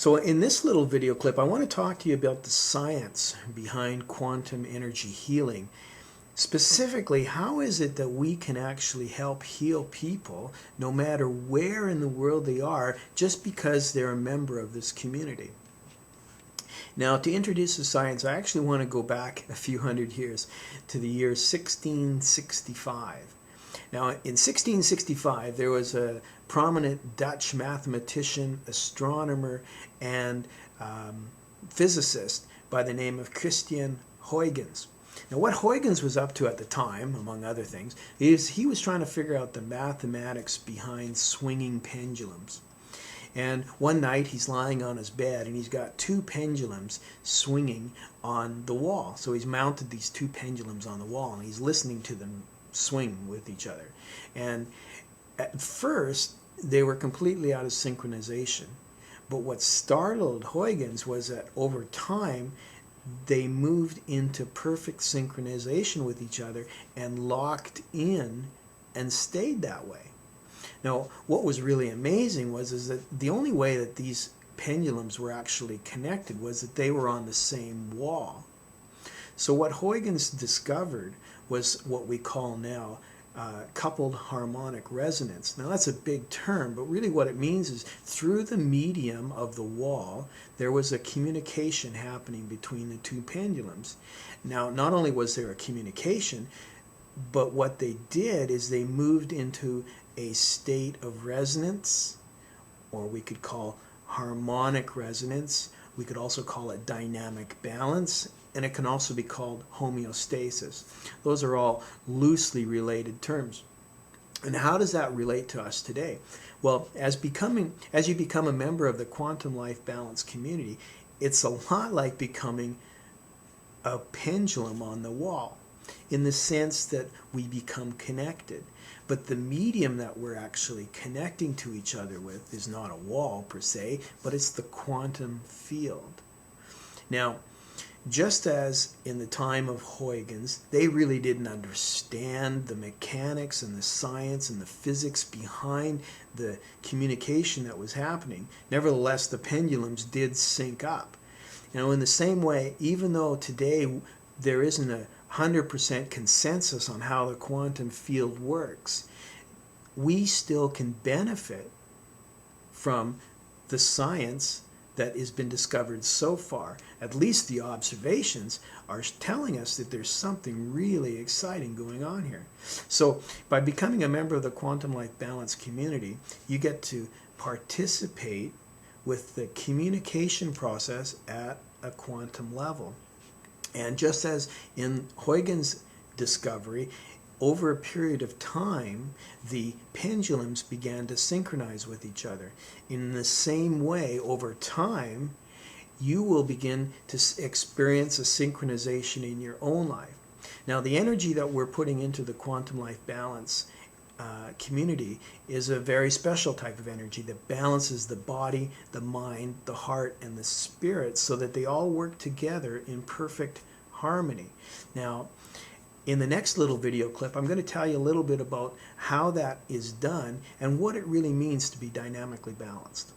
So in this little video clip, I want to talk to you about the science behind quantum energy healing. Specifically, how is it that we can actually help heal people no matter where in the world they are just because they're a member of this community? Now, to introduce the science, I actually want to go back a few hundred years to the year 1665. Now, in 1665, there was a prominent Dutch mathematician, astronomer, and physicist by the name of Christian Huygens. Now, what Huygens was up to at the time, among other things, is he was trying to figure out the mathematics behind swinging pendulums. And one night he's lying on his bed and he's got two pendulums swinging on the wall. So he's mounted these two pendulums on the wall and he's listening to them swing with each other. And at first they were completely out of synchronization. But what startled Huygens was that over time they moved into perfect synchronization with each other and locked in and stayed that way. Now, what was really amazing is that the only way that these pendulums were actually connected was that they were on the same wall. So what Huygens discovered was what we call now coupled harmonic resonance. Now, that's a big term, but really what it means is through the medium of the wall, there was a communication happening between the two pendulums. Now, not only was there a communication, but what they did is they moved into a state of resonance, or we could call harmonic resonance. We could also call it dynamic balance, and it can also be called homeostasis. Those are all loosely related terms. And how does that relate to us today? Well, as you become a member of the Quantum Life Balance community, it's a lot like becoming a pendulum on the wall, in the sense that we become connected. But the medium that we're actually connecting to each other with is not a wall per se, but it's the quantum field. Now, just as in the time of Huygens, they really didn't understand the mechanics and the science and the physics behind the communication that was happening, nevertheless, the pendulums did sync up. Now, in the same way, even though today there isn't a 100% consensus on how the quantum field works, we still can benefit from the science that has been discovered so far. At least the observations are telling us that there's something really exciting going on here. So by becoming a member of the Quantum Life Balance community, you get to participate with the communication process at a quantum level. And just as in Huygens' discovery, over a period of time, the pendulums began to synchronize with each other. In the same way, over time, you will begin to experience a synchronization in your own life. Now, the energy that we're putting into the Quantum Life Balance community is a very special type of energy that balances the body, the mind, the heart, and the spirit so that they all work together in perfect harmony. Now, in the next little video clip, I'm going to tell you a little bit about how that is done and what it really means to be dynamically balanced.